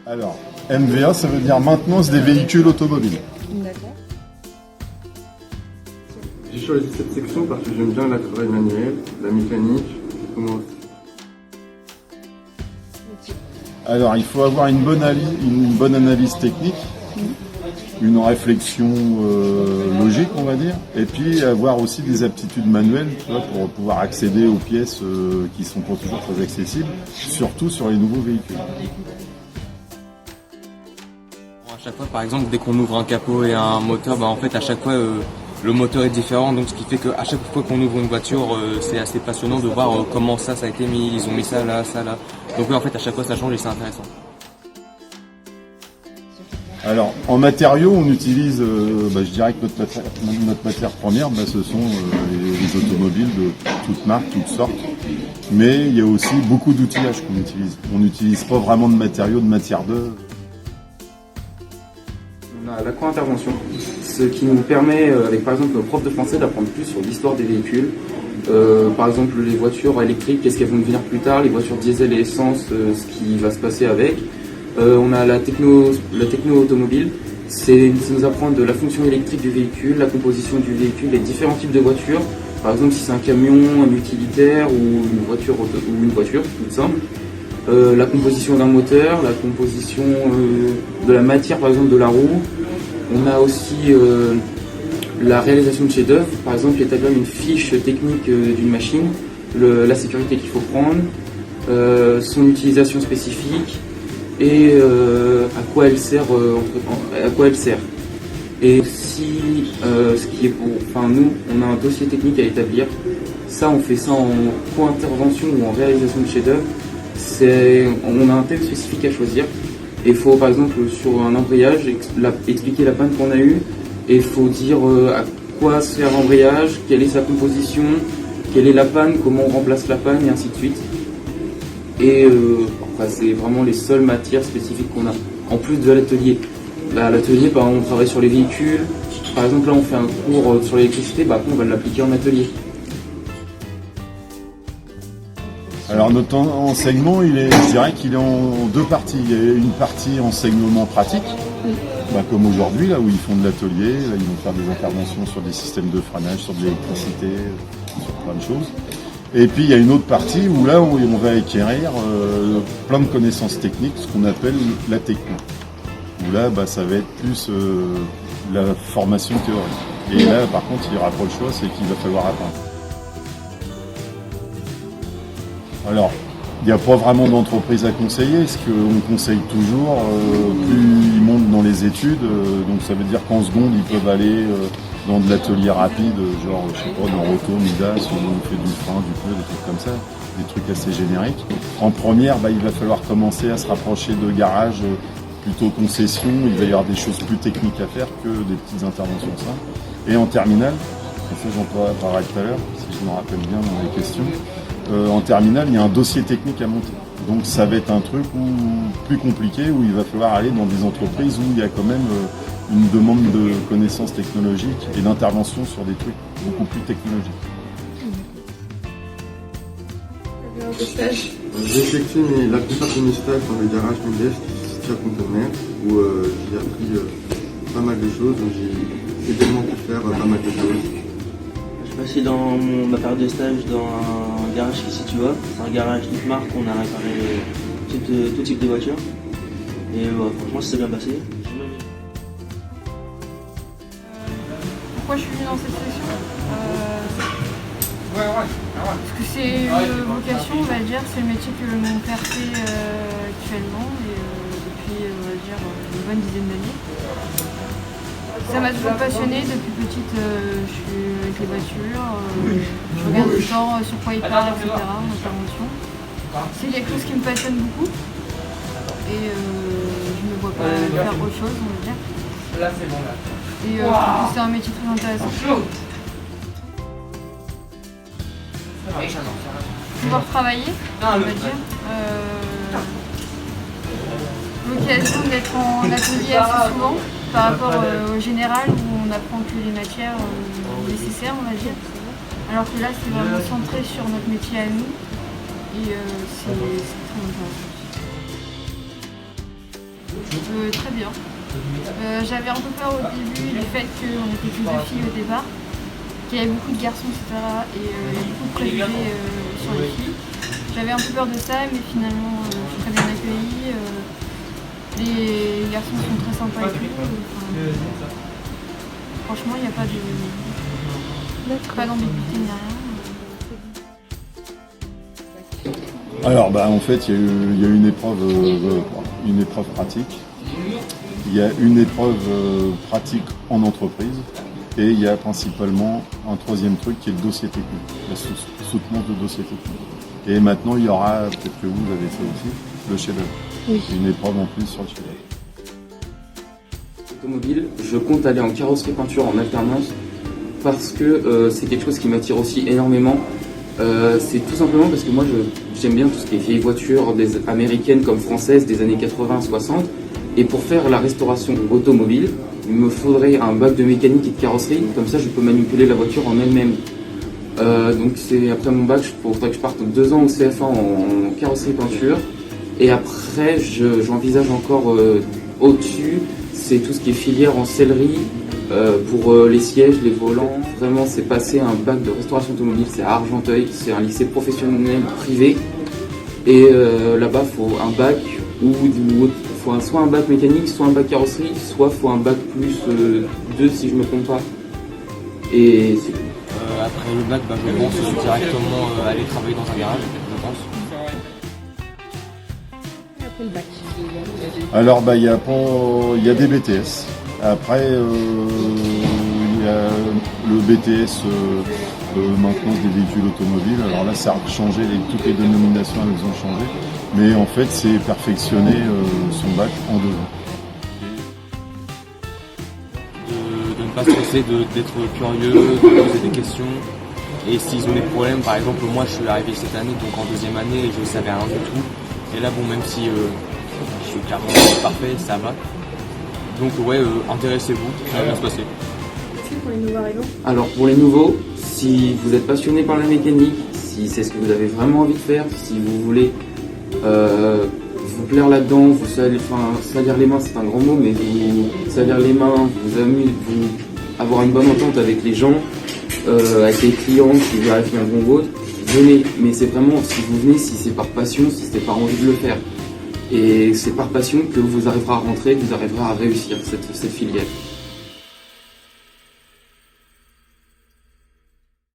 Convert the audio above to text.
Alors, MVA, ça veut dire maintenance des véhicules automobiles. D'accord. J'ai choisi cette section parce que j'aime bien la travail manuel, la mécanique, comment... Alors, il faut avoir une bonne analyse technique, une réflexion logique, on va dire, et puis avoir aussi des aptitudes manuelles, tu vois, pour pouvoir accéder aux pièces qui sont pas toujours très accessibles, surtout sur les nouveaux véhicules. À chaque fois, par exemple, dès qu'on ouvre un capot et un moteur, en fait, à chaque fois, le moteur est différent, donc ce qui fait qu'à chaque fois qu'on ouvre une voiture, c'est assez passionnant de voir comment ça a été mis, ils ont mis ça là, ça là. Donc oui, en fait, à chaque fois, ça change et c'est intéressant. Alors, en matériaux, on utilise, je dirais que notre matière première, ce sont les automobiles de toutes marques, toutes sortes. Mais il y a aussi beaucoup d'outillages qu'on utilise. On n'utilise pas vraiment de matériaux, de matière d'œuvre. On a l'aquo-intervention, ce qui nous permet, avec par exemple nos profs de français, d'apprendre plus sur l'histoire des véhicules. Par exemple, les voitures électriques, qu'est-ce qu'elles vont devenir plus tard, les voitures diesel et essence, ce qui va se passer avec. On a la techno automobile, ça nous apprend de la fonction électrique du véhicule, la composition du véhicule, les différents types de voitures. Par exemple, si c'est un camion, un utilitaire ou une voiture toute simple. La composition d'un moteur, la composition de la matière, par exemple de la roue. On a aussi la réalisation de chefs-d'œuvre, par exemple établir une fiche technique d'une machine, la sécurité qu'il faut prendre, son utilisation spécifique et à quoi elle sert. Et si ce qui est nous, on a un dossier technique à établir. Ça, on fait ça en co-intervention ou en réalisation de chef-d'œuvre. On a un thème spécifique à choisir. Et il faut, par exemple, sur un embrayage, expliquer la panne qu'on a eue. Et il faut dire à quoi sert l'embrayage, quelle est sa composition, quelle est la panne, comment on remplace la panne, et ainsi de suite. Et c'est vraiment les seules matières spécifiques qu'on a. En plus de l'atelier. À l'atelier, on travaille sur les véhicules. Par exemple, là, on fait un cours sur l'électricité. Après, on va l'appliquer en atelier. Alors notre enseignement, je dirais qu'il est en deux parties. Il y a une partie enseignement pratique, comme aujourd'hui, là où ils font de l'atelier, là ils vont faire des interventions sur des systèmes de freinage, sur de l'électricité, sur plein de choses. Et puis il y a une autre partie où là on va acquérir plein de connaissances techniques, ce qu'on appelle la techno. Où là ça va être plus la formation théorique. Et là par contre il n'y aura pas le choix, c'est qu'il va falloir apprendre. Alors, il n'y a pas vraiment d'entreprise à conseiller, ce qu'on conseille toujours, plus ils montent dans les études, donc ça veut dire qu'en seconde, ils peuvent aller dans de l'atelier rapide, genre, dans Roto, Midas, où on fait du frein, du pneu, des trucs comme ça, des trucs assez génériques. En première, il va falloir commencer à se rapprocher de garages plutôt concession, il va y avoir des choses plus techniques à faire que des petites interventions simples. Et en terminale, et ça j'en parlerai tout à l'heure, si je me rappelle bien dans les questions, en terminale, il y a un dossier technique à monter. Donc ça va être un truc plus compliqué, où il va falloir aller dans des entreprises où il y a quand même une demande de connaissances technologiques et d'intervention sur des trucs beaucoup plus technologiques. J'ai effectué la plupart de mes stages dans le garage Mendes, situé à Contenay, où j'ai appris pas mal de choses, donc j'ai également pu faire pas mal de choses. Je suis passé dans ma période de stage dans un garage qui est situé. C'est un garage toute marque, on a réparé tout type de voitures. Et franchement, ça s'est bien passé. Pourquoi je suis venue dans cette session parce que c'est une vocation, on va dire, c'est le métier que mon père fait actuellement et depuis, on va dire, une bonne dizaine d'années. Ça m'a toujours passionnée, depuis petite je suis avec les voitures, je regarde tout le temps sur quoi ils parlent, etc. en intervention. C'est quelque chose qui me passionne beaucoup et je ne me vois pas faire autre chose, on va dire. Là c'est bon là. Et je trouve que c'est un métier très intéressant. Pouvoir travailler, on va dire. L'occasion d'être en atelier assez souvent par rapport au général où on apprend que les matières nécessaires, on va dire. Alors que là, c'est vraiment centré sur notre métier à nous et c'est très intéressant. Très bien. J'avais un peu peur au début du fait qu'on était que 2 filles au départ, qu'il y avait beaucoup de garçons, etc. Et il y a beaucoup de préjugés sur les filles. J'avais un peu peur de ça, mais finalement, je suis très bien accueillie. Les garçons sont très sympas et tout. Franchement, il n'y a pas d'ambiguïté ni rien. Alors, en fait, il y a une épreuve pratique. Il y a une épreuve pratique en entreprise. Et il y a principalement un troisième truc qui est le dossier technique, la soutenance de dossier technique. Et maintenant, il y aura, peut-être que vous avez ça aussi, le chef-d'œuvre. Oui. Une épreuve en plus sur le chef-d'œuvre. Automobile, je compte aller en carrosserie peinture en alternance parce que c'est quelque chose qui m'attire aussi énormément. C'est tout simplement parce que moi j'aime bien tout ce qui est vieilles voitures américaines comme françaises des années 80-60. Et pour faire la restauration automobile, il me faudrait un bac de mécanique et de carrosserie, comme ça je peux manipuler la voiture en elle-même. Donc c'est après mon bac, il faudrait que je parte 2 ans au CFA en carrosserie peinture. Et après j'envisage encore au-dessus, c'est tout ce qui est filière en sellerie, pour les sièges, les volants. Vraiment c'est passer un bac de restauration automobile, c'est à Argenteuil, c'est un lycée professionnel privé. Et là-bas il faut un bac faut soit un bac mécanique, soit un bac carrosserie, soit faut un bac plus 2 si je me trompe pas. Et c'est Après le bac, je pense directement aller travailler dans un garage, je pense. Après le bac. Alors, il y a des BTS. Après, il y a le BTS maintenance des véhicules automobiles. Alors là, ça a changé, toutes les dénominations elles ont changé. Mais en fait, c'est perfectionner son bac en 2 ans. De ne pas stresser, d'être curieux, de poser des questions. Et s'ils ont des problèmes, par exemple, moi je suis arrivé cette année, donc en 2e année, et je ne savais rien du tout. Et là, même si je suis carrément parfait, ça va. Donc intéressez-vous, ça va bien se passer. Pour les nouveaux arrivants. Alors pour les nouveaux, si vous êtes passionné par la mécanique, si c'est ce que vous avez vraiment envie de faire, si vous voulez vous plaire là-dedans, salir les mains c'est un grand mot, mais vous salir les mains, avoir une bonne entente avec les gens, avec les clients qui vérifient un bon vôtre, venez. Mais c'est vraiment, si vous venez, si c'est par passion, si c'est par envie de le faire. Et c'est par passion que vous arriverez à rentrer, que vous arriverez à réussir cette filière.